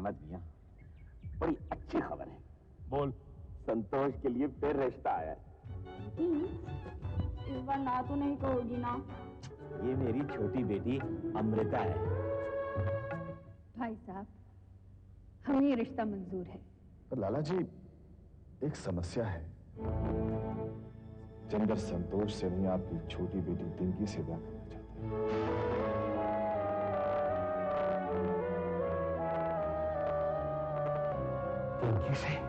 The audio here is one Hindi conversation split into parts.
अहमद मियां, बड़ी अच्छी खबर है। बोल। संतोष के लिए फिर रिश्ता आया है। इस बार ना तो नहीं कहोगी ना? ये मेरी छोटी बेटी अमृता है। भाई साहब, हमें ये रिश्ता मंजूर है। पर लाला जी, एक समस्या है। जनरल संतोष से नहीं, आपकी छोटी बेटी पिंकी से ब्याह करना चाहते हैं। पिंकी से?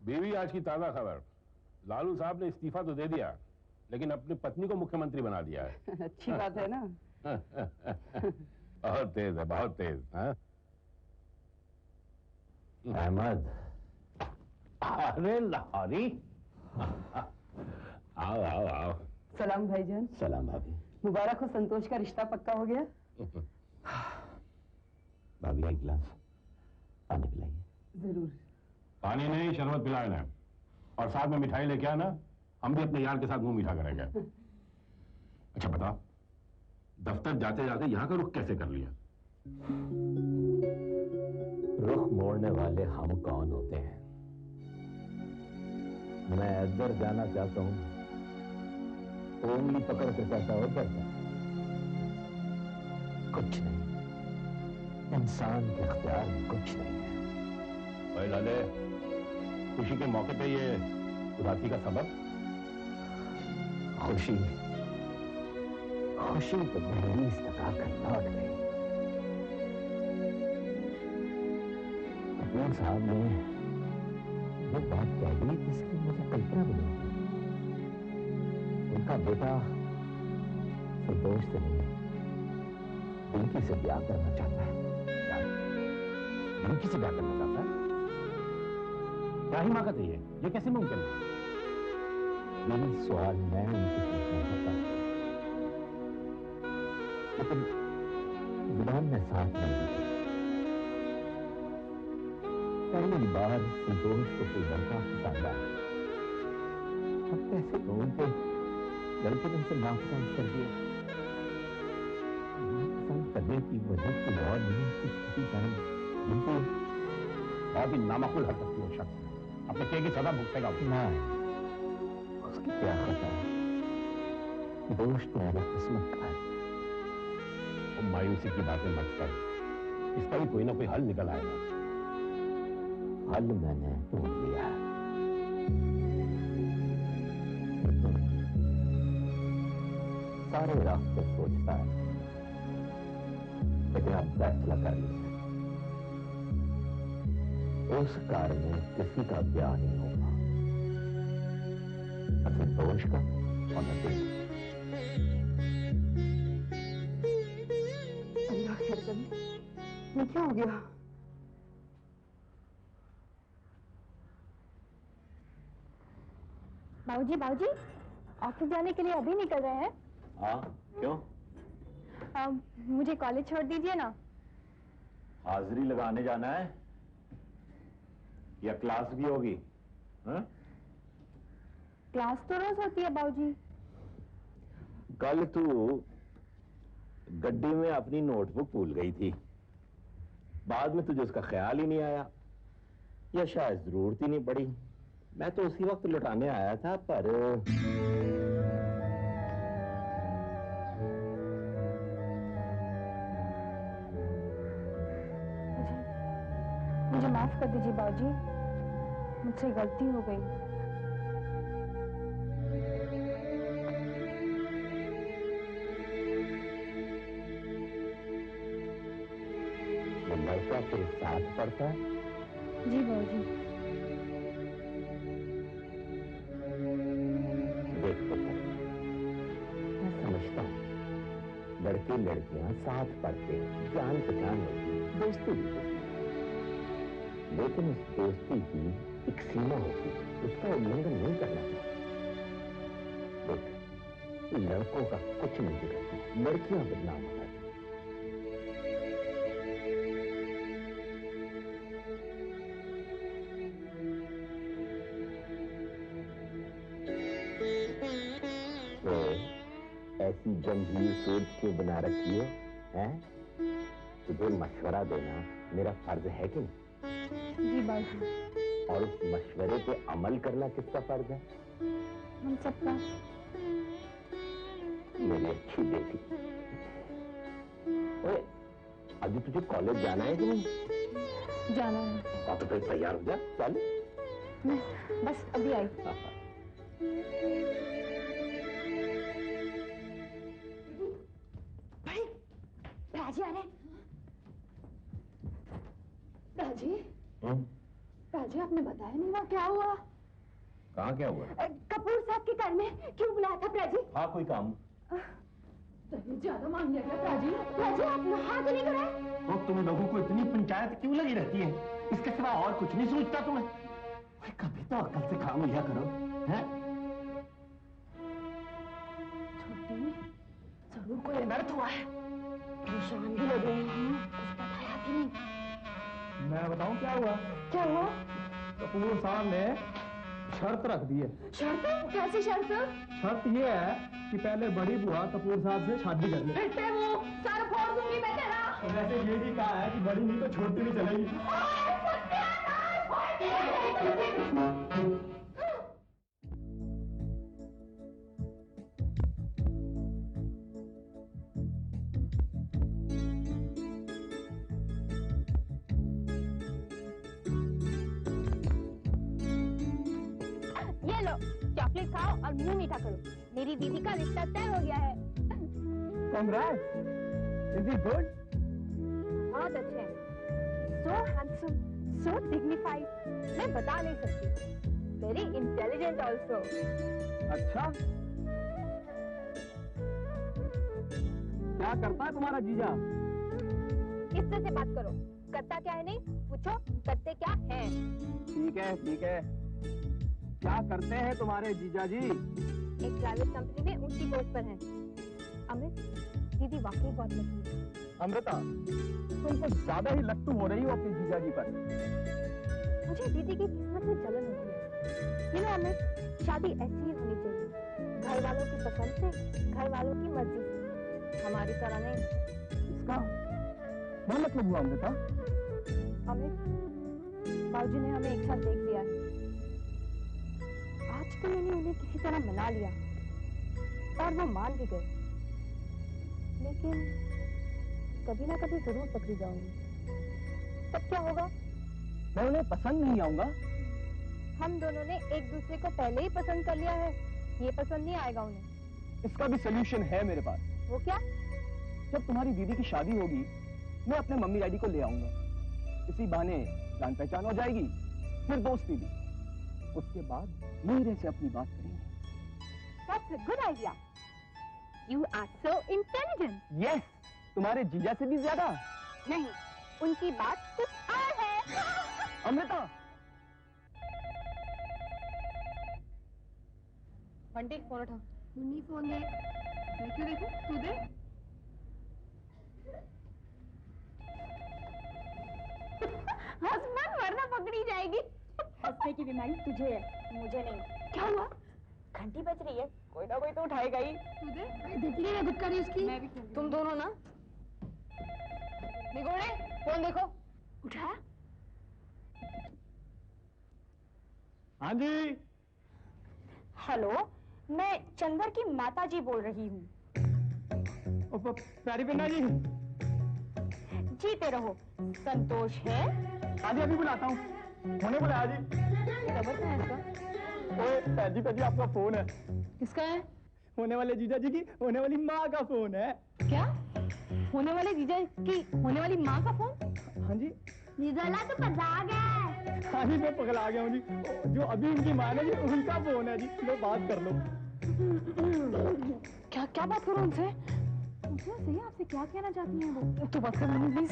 बीवी आज की ताजा खबर, लालू साहब ने इस्तीफा तो दे दिया, लेकिन अपनी पत्नी को मुख्यमंत्री बना दिया है। अच्छी बात है ना। बहुत तेज है, बहुत तेज। अहमद, अरे लाहौरी, आओ आओ आओ। सलाम भाईजान। सलाम भाभी। मुबारक हो, संतोष का रिश्ता पक्का हो गया। भाभी एक गिलास पानी पिलाइए। जरूर। पानी नहीं, शरबत पिलाए ना, और साथ में मिठाई लेके आना, हम भी अपने यार के साथ मुंह मीठा करेंगे। अच्छा बता, दफ्तर जाते जाते यहाँ का रुख कैसे कर लिया? रुख मोड़ने वाले हम कौन होते हैं? मैं इधर जाना चाहता हूं तो उंगली पकड़ के कहता हो करता कुछ नहीं। इंसान के इख्तियार में कुछ नहीं है। भाई लाले, खुशी के मौके पे ये उदासी का सबब? खुशी खुशी तो दहलीज तक आकर लौट गई। अब्दुल साहब ने वो बात कह दी जिसकी मुझे कल्पना भी नहीं थी। उनका बेटा संतोष से नहीं, पिंकी से ब्याह करना चाहता है। पिंकी से ब्याह करना चाहता है? क्या ही माँ का ये कैसे मुमकिन है? यही सवाल मैं उनसे पूछना चाहता हूं, लेकिन जुबान में साथ नहीं दी। पहली बार संतोष को कोई लड़का पसंद आया, अब कैसे कहूं कि लड़के ने उनसे नापसंद कर दिया। नापसंद करने की वजह कोई और नहीं, उसकी छोटी बहन बिल्कुल बहुत ही नामाकुल हरकत की वो शख्स अपने किए की सजा भुगतेगा। ना, उसकी क्या खता है? दोष तो मेरा किस्मत का है। वो मायूसी की बातें मत कर, इसका भी कोई ना कोई हल निकल आएगा। हल मैंने ढूंढ लिया है। सारे रास्ते सोचता है, लेकिन अब फैसला कर लिया। उस कार में किसी का ब्याह नहीं होगा, न संतोष का और न तेरा। अल्लाह खैर करे। ये क्या हो गया? बाबूजी, बाबूजी, ऑफिस जाने के लिए अभी निकल रहे हैं? हाँ, क्यों? मुझे कॉलेज छोड़ दीजिए ना। हाजिरी लगाने जाना है या क्लास भी होगी? हाँ? क्लास तो रोज होती है बाबूजी। कल तू गड्डी में अपनी नोटबुक भूल गई थी, बाद में तुझे उसका ख्याल ही नहीं आया, या शायद जरूरत ही नहीं पड़ी। मैं तो उसी वक्त लौटाने आया था, पर मुझे माफ कर दीजिए बाबूजी, मुझसे गलती हो गई। लड़का तेरे साथ पढ़ता है? जी बाबूजी। देख पुत्र, मैं समझता हूँ लड़के लड़कियां साथ पढ़ते हैं, जान पहचान होती है, दोस्ती भी होती है, लेकिन उस दोस्ती की एक सीमा होती है, उसका उल्लंघन नहीं करना चाहिए। देख, लड़कों का कुछ नहीं बिगड़ता, लड़कियां बदनाम हो जाती। तो ऐसी गंभीर सोच क्यों बना रखी हो, हैं? तुझे मशवरा देना मेरा फर्ज है कि नहीं? जी बाबूजी। और उस मशवरे पे अमल करना किसका फर्ज है? हम सबका। मेरी अच्छी बेटी। ओए, अभी तुझे कॉलेज जाना है कि नहीं? जाना है। और तो फिर तैयार हो जा, चल। मैं बस अभी आई। भाई, राजी आ रहे। राजी, राजी आपने बताया नहीं वहाँ क्या हुआ? कहाँ क्या हुआ? कपूर साहब के घर में क्यों बुलाया था प्राजी? हाँ, कोई काम? ज्यादा मांग लिया क्या प्राजी? प्राजी आप नहा के नहीं कराए? तो तुम लोगों को इतनी पंचायत क्यों लगी रहती है? इसके सिवा और कुछ नहीं सोचता तुम्हें? कभी तो अकल से काम लिया करो, हैं? छोटी, जरूर कोई अनर्थ हुआ है। परेशान भी लग रही हूँ, कुछ बताया भी नहीं। मैं बताऊं क्या हुआ? क्या हुआ? कपूर साहब ने शर्त रख दी है। शर्त? कैसी शर्त? शर्त ये है कि पहले बड़ी बुआ कपूर साहब से शादी कर ले। बेटे वो सर फोड़ दूंगी मैं तेरा। वैसे ये भी कहा है कि बड़ी नहीं तो छोटी भी चलेगी। ये लो, चॉकलेट खाओ और मुंह मीठा करो। मेरी दीदी का रिश्ता तय हो गया है। Congrats! Is it good? बहुत अच्छे हैं। So handsome, so dignified. मैं बता नहीं सकती। Very intelligent also. अच्छा। क्या करता है तुम्हारा जीजा? किससे से बात करो? करता क्या है नहीं पूछो, करते क्या है? ठीक है, ठीक है। क्या करते हैं तुम्हारे जीजा जी? एक प्राइवेट कंपनी में ऊंची पोस्ट पर हैं। अमित, दीदी वाकई बहुत लकी है। अमृता, तुम कुछ ज्यादा ही लट्टू हो रही हो अपने जीजा जी पर। मुझे दीदी की किस्मत में जलन होती है। ये ना अमित, शादी ऐसी ही होनी चाहिए। घर वालों की पसंद से, घर वालों की मर्जी से, हमारी तरह नहीं। इसका क्या मतलब हुआ अमृता? अमित, बाबूजी ने हमें एक साथ देख लिया है। आज तो मैंने उन्हें किसी तरह मना लिया और वो मान भी गए, लेकिन कभी ना कभी जरूर पकड़ी जाऊंगी। तब क्या होगा? मैं उन्हें पसंद नहीं आऊंगा। हम दोनों ने एक दूसरे को पहले ही पसंद कर लिया है, ये पसंद नहीं आएगा उन्हें। इसका भी सोल्यूशन है मेरे पास। वो क्या? जब तुम्हारी दीदी की शादी होगी, मैं अपने मम्मी डैडी को ले आऊंगा। इसी बहाने जान पहचान हो जाएगी, फिर दोस्ती भी। उसके बाद धीरे से अपनी बात करेंगे। That's a good idea. You are so intelligent. Yes, तुम्हारे जीजा से भी ज्यादा। नहीं, उनकी बात कुछ और है। अमृता, बंटी फोन उठा। मुन्नी फोन दे। मैं क्यों देखूं? तू दे। हस्बैंड वरना पकड़ी जाएगी। हंसने की बीमारी तुझे है, मुझे नहीं। क्या हुआ? घंटी बज रही है, कोई ना कोई तो उठाएगा ही। तू दे। देखती नहीं गुटकारी उसकी। मैं भी तुम दोनों ना निगोड़े, फोन देखो। उठा। हाँ जी। हेलो, मैं चंदर की माता जी बोल रही हूँ। प्यारी पिन्ना जी। जीते रहो। संतोष है? हाँ जी, अभी बुलाता हूँ। होने बुलाया जी। खबर क्या है इसका? ओए पैजी आपका फोन है। किसका है? होने वाले जीजा जी की होने वाली माँ का फोन है। क्या? होने वाले जीजा की होने वाली माँ का फोन? हाँ जी। निगला तो पगला गया। हाँ जी, मैं पगला गया हूँ जी। जो अभी उनकी माँ है जी, उनका फोन है जी। लो बात कर लो। क्या बात करूँ उनसे? पूछो सही, आपसे क्या कहना चाहती हैं वो? तू बात कर मम्मी प्लीज।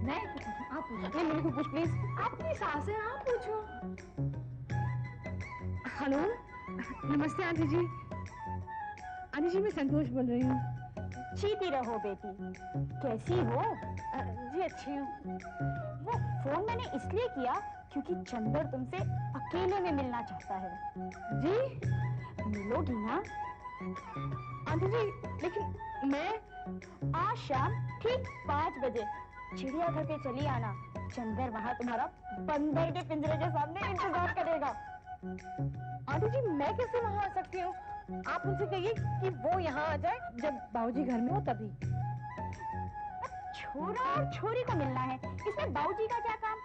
मैं आप पूछो। मम्मी को पूछ प्लीज। अपनी सास है, आप पूछो। हेलो, नमस्ते आंटी जी। आंटी जी मैं संतोष बोल रही हूँ। जीती रहो बेटी। कैसी हो? जी अच्छी हूँ। वो फोन मैंने इसलिए किया क्योंकि चंदर तुमसे अकेले में मिलना चाहता है। जी मिलोगी ना? आंटी जी लेकिन मैं आज शाम ठीक 5 बजे चिड़ियाघर पे चली आना। चंदर वहाँ तुम्हारा बंदर के पिंजरे के सामने इंतजार करेगा। आंटी जी मैं कैसे वहाँ आ सकती हूँ? आप उनसे कहिए कि वो यहाँ आ जाए जब बाबूजी घर में हो तभी। छोरा और छोरी को मिलना है, इसमें बाबूजी का क्या काम?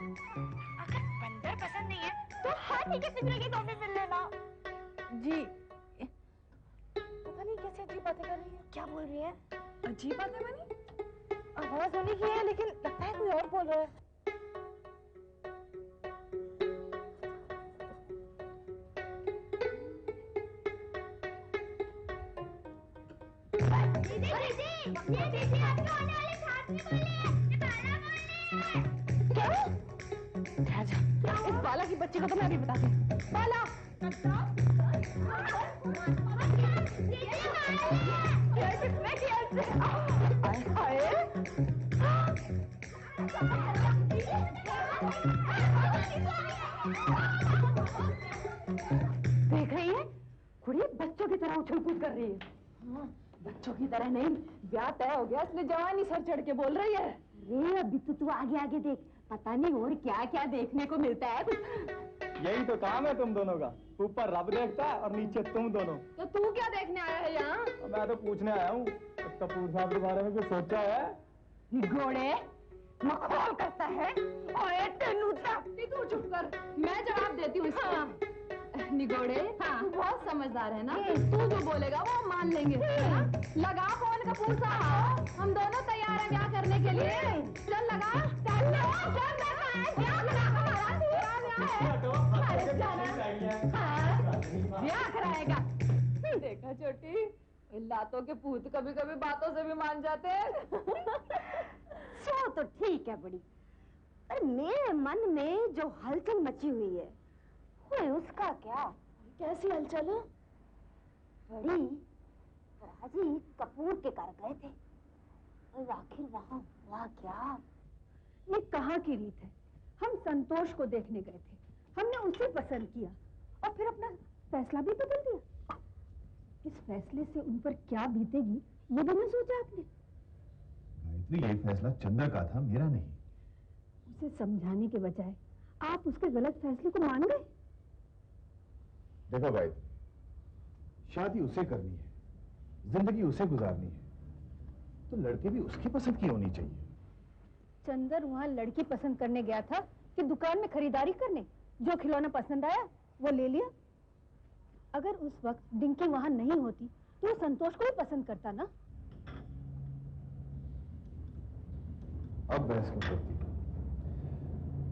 अगर बंदर पसंद नहीं है तो हाथी के पिंजरे की कॉफी मिल लेना। जी पता नहीं कैसे अजीब बातें कर रही है। क्या बोल रही है? अजीब बातें बनी? आवाज होने की है लेकिन लगता है कोई और बोल रहा है। ये दीदी आपके आने वाले साथी बोले हैं, क्या? इस बाला की बच्ची को तो मैं अभी बताती हूँ। बाला देख रही है कुड़ी बच्चों की तरह उछल कूद कर रही है। हाँ, बच्चों की तरह नहीं, ब्याह तय हो गया इसलिए जवानी सर चढ़ के बोल रही है। रे अभी तो तू आगे आगे देख, पता नहीं और क्या क्या देखने को मिलता है। यही तो काम है तुम दोनों का, ऊपर रब देखता है और नीचे तुम दोनों। तो तू क्या देखने आया है यहाँ? मैं तो पूछने आया हूँ, कपूर साहब के बारे में कुछ सोचा है? घोड़े मखौल करता है। ओए तेनूता, तू चुप कर, मैं जवाब देती हूँ इसको। हाँ। निगोड़े, हाँ। तू बहुत समझदार है ना, तू जो बोलेगा वो मान लेंगे। हाँ? लगा फोन कपूर साहब, हम दोनों तैयार हैं ब्याह करने के लिए। चल लगा, चल ब्याह कराएगा। देखा छोटी, लातों के भूत कभी कभी बातों से भी मान जाते हैं। सो तो ठीक है बड़ी, पर मेरे मन में जो हलचल मची हुई है वो उसका क्या? कैसी हलचल है? बड़ी राजी कपूर के घर गए थे और आखिर वहाँ हुआ क्या? ये कहाँ की रीत है? हम संतोष को देखने गए थे, हमने उसे पसंद किया और फिर अपना फैसला भी बदल दिया। इस फैसले से उन पर क्या बीतेगी ये भी नहीं सोचा आपने? गायत्री, ये फैसला चंद्र का था, मेरा नहीं। उसे समझाने के बजाय आप उसके गलत फैसले को मान गए। देखो गायत्री, शादी उसे करनी है, जिंदगी उसे गुजारनी है, तो लड़के भी उसकी पसंद की होनी चाहिए। चंदर वहाँ लड़की पसंद करने गया था कि दुकान में खरीदारी करने? जो खिलौना पसंद आया वो ले लिया। अगर उस वक्त डिंकी वहाँ नहीं होती तो वो संतोष को भी पसंद करता ना। अब बहस क्यों करती है?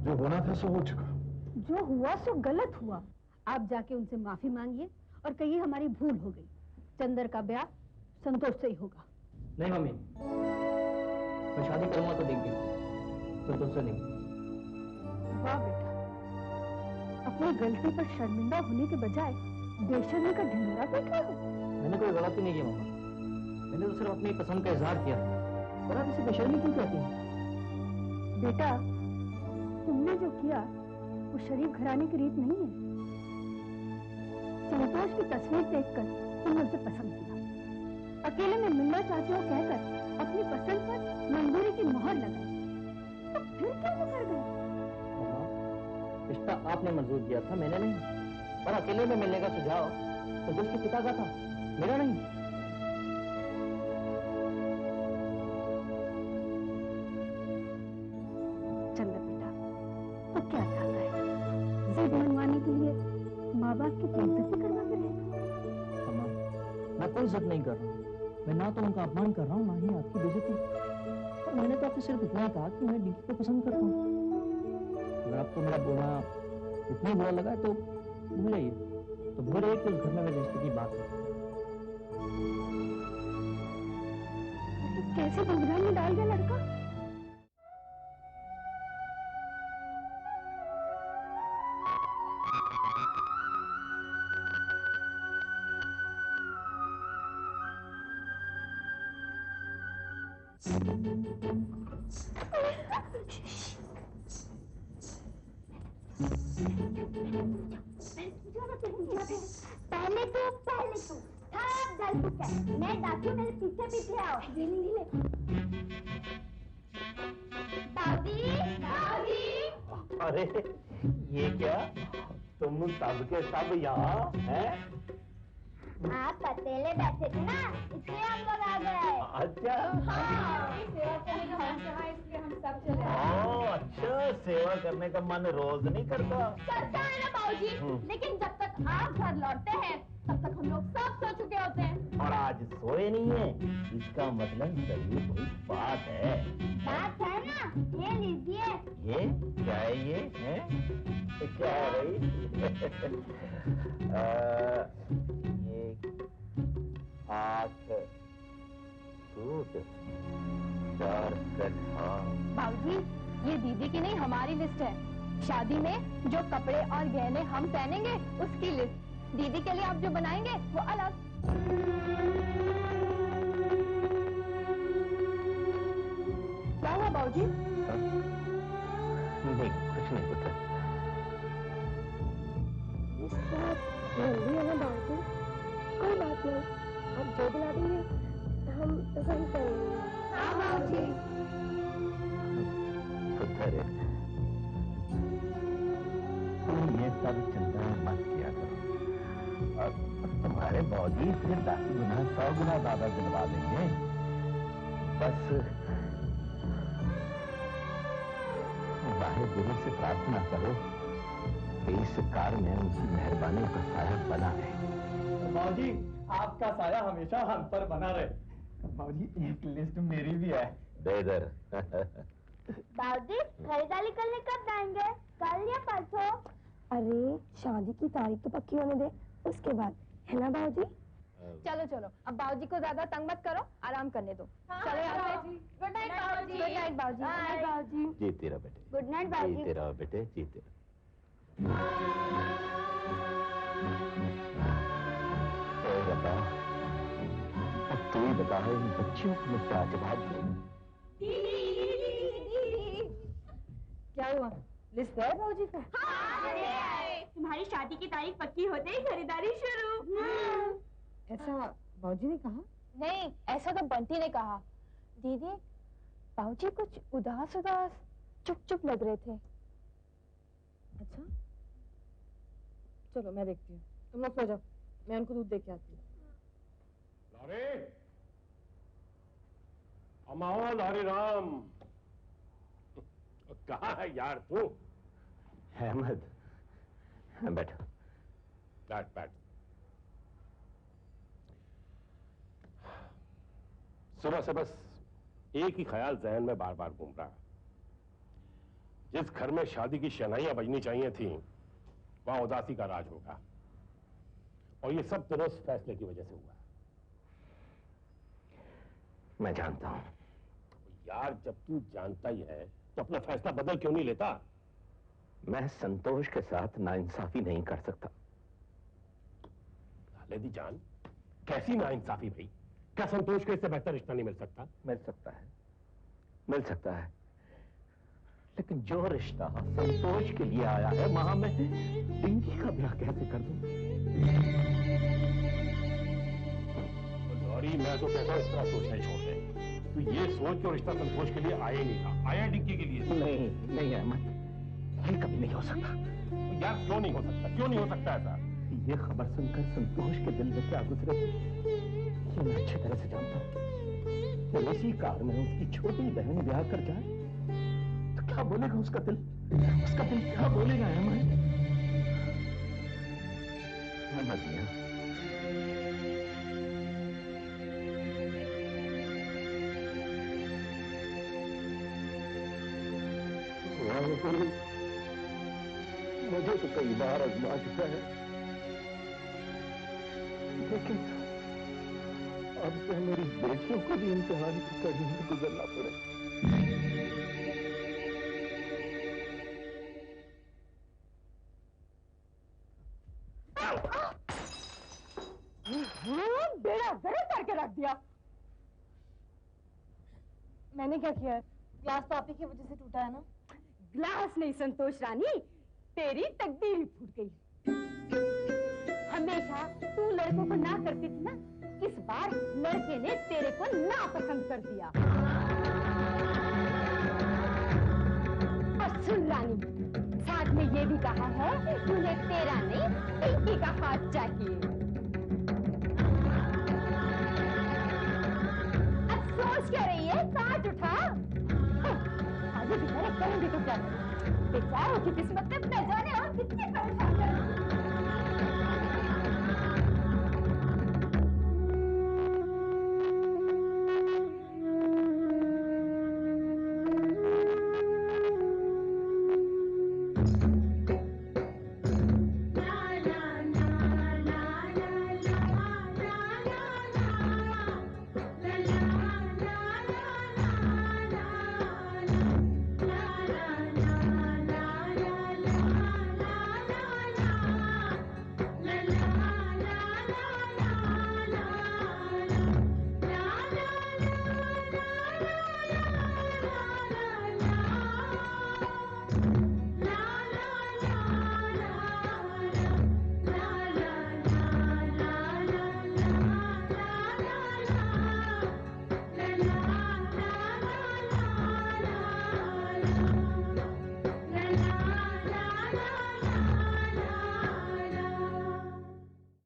जो होना था सो हो चुका। जो हुआ सो गलत हुआ। आप जाके उनसे माफी मांगिए और कहिए हमारी भूल हो गई। चंदर का ब्याह संतोष से ही होगा। नहीं मम्मी, मैं शादी करूंगा तो देंगे, संतोष से नहीं। वाह बेटा, अपनी गलती पर शर्मिंदा होने के बजाय बेशर्मी का ढिंढोरा पीट रहे हो। मैंने कोई गलती नहीं की मम्मा, मैंने तो सिर्फ अपनी पसंद का इजहार किया। और आप इसे बेशर्मी क्यों कहती हैं? बेटा, तुमने जो किया वो शरीफ घराने की रीत नहीं है। संतोष की तस्वीर देखकर तुमने उसे पसंद किया, अकेले में मिलना चाहते हो कहकर अपनी पसंद पर मंजूरी की मोहर लगाई, तो फिर क्यों मुकर गए? रिश्ता आपने मंजूर किया था, मैंने नहीं। पर अकेले में मिलने का सुझाव संतोष के पिता का था, मेरा नहीं। चंद्र बेटा, तो क्या चाहता है? जिद मनवाने के लिए माँ बाप की बेइज्जती करवा के रहेगा? अम्मा, मैं कोई जिद नहीं कर रहा हूँ। मैं ना तो उनका अपमान कर रहा हूँ, ना ही आपकी बेइज्जती। पर मैंने तो आपसे सिर्फ इतना ही कहा कि मैं डिंकी को पसंद करता हूँ। अगर आपको मेरा बोलना इतना बुरा लगा तो भूल जाइए, तो भूल जाइए कि उस घर में मेरे रिश्ते की बात है। कैसे बंधन में डाल दिया लड़का? पहले तू सब डर चुका है। मैं डाकू, मेरे पीछे पीछे आओ। ये ले दादी दादी। अरे ये क्या, तुम सब के सब यहाँ हैं? आप अकेले बैठे थे ना, इसलिए हम लोग आ गए। अच्छा सेवा करने का मन कहा, इसलिए हम सब चले आए। ओ अच्छा, सेवा करने का मन रोज नहीं करता। करता है ना बाबूजी, लेकिन जब तक आप घर लौटते हैं तब तक हम लोग सब सो चुके होते हैं। और आज सोए नहीं है, इसका मतलब जरूर कोई बात है। बात है ना, ये लीजिए। ये क्या है, ये है? क्या है भाई? ये 8 सूट 4 सेट। हाँ बाबूजी, ये दीदी की नहीं हमारी लिस्ट है। शादी में जो कपड़े और गहने हम पहनेंगे उसकी लिस्ट। दीदी के लिए आप जो बनाएंगे वो अलग। क्या हुआ बाबूजी? नहीं, कुछ नहीं होता। जल्दी है ना बाबूजी, कोई बात नहीं, आप जो बना देंगे हम पसंद करेंगे। हाँ बाबूजी। सुधर, तुम ये सब चिंता मत किया करो। और तुम्हारे बॉडी फिर 10 गुना 100 गुना ज्यादा दिलवा देंगे। बस वाहेगुरु से प्रार्थना करो कि इस कार में उनकी मेहरबानी का साया बना रहे। बाबूजी, आपका साया हमेशा हम पर बना रहे। बाबूजी, एक लिस्ट मेरी भी है। दे इधर। बाबूजी, खरीदारी करने कब जाएंगे? कल या परसों? अरे शादी की तारीख तो पक्की होने दे, उसके बाद, है ना बाबूजी? चलो चलो, अब बाबूजी को ज्यादा तंग मत करो, आराम करने दो। चलो यहाँ से। गुड नाइट बाबूजी। गुड नाइट बाबूजी। गुड नाइट बाबूजी। जीते रहो बेटे। गुड नाइट बाबूजी। जीते रहो बेटे, जीते रहो। बता, अब तू ही बता, इन बच्चियों को मैं क्या जवाब दूं? क्या हुआ, लिस्ट है बाबूजी को? तुम्हारी शादी की तारीख पक्की होते ही खरीदारी शुरू। ऐसा बाबूजी ने कहा? नहीं, ऐसा तो बंटी ने कहा। दीदी, बाबूजी कुछ उदास उदास चुप चुप लग रहे थे। अच्छा, चलो मैं देखती हूँ, तुम लोग सो जाओ, मैं उनको दूध दे के आती हूँ। लारे, अमाओ लारी राम, कहाँ है यार तू? अहमद, बैठो। बैठ। सुबह से बस एक ही ख्याल जहन में बार बार घूम रहा। जिस घर में शादी की शहनाइयां बजनी चाहिए थी, वहां उदासी का राज होगा। और ये सब दुरुस्त फैसले की वजह से हुआ। मैं जानता हूं। यार, जब तू जानता ही है तो अपना फैसला बदल क्यों नहीं लेता? मैं संतोष के साथ नाइंसाफी नहीं कर सकता। लेदी जान, कैसी नाइंसाफी भाई? क्या संतोष को इससे बेहतर रिश्ता नहीं मिल सकता? मिल सकता है, लेकिन जो रिश्ता संतोष के लिए आया है, वहां मैं पिंकी का ब्याह कैसे कर दूं? लॉरी, मैं तो कहता हूं इस तरह सोचना ही छोड़ दे। तू ये सोच के रिश्ता संतोष के लिए आया ही नहीं था, आया डिक्की के लिए। नहीं अहमद, ये कभी नहीं हो सकता। यार क्यों नहीं हो सकता? क्यों नहीं हो सकता ऐसा? ये खबर सुनकर संतोष के दिल में क्या गुजरे, ये मैं अच्छी तरह से जानता हूँ। जब उसी कार में उसकी छोटी बहन ब्याह कर जाए तो क्या बोलेगा उसका दिल? क्या बोलेगा अहमद? मुझे तो कई बार आजमा चुका है, लेकिन अब तो मेरी बेटियों को भी इम्तिहान की कड़ी में गुजरना पड़े। बेड़ा गर्क करके रख दिया। मैंने क्या किया है? ग्लास तो आप ही की वजह से टूटा है ना। ग्लास नहीं संतोष रानी, तेरी तकदीर ही फूट गई। हमेशा तू लड़कों को ना करती थी ना, इस बार लड़के ने तेरे को ना पसंद कर दिया। और सुन रानी, साथ में ये भी कहा है तूने तेरा नहीं पिंकी का हाथ चाहिए। अब सोच क्या रही है, साथ उठा। आगे बेचारे करेंगे तो क्या करें? बेचारों की किस्मत में न जाने और कितने परेशान कर।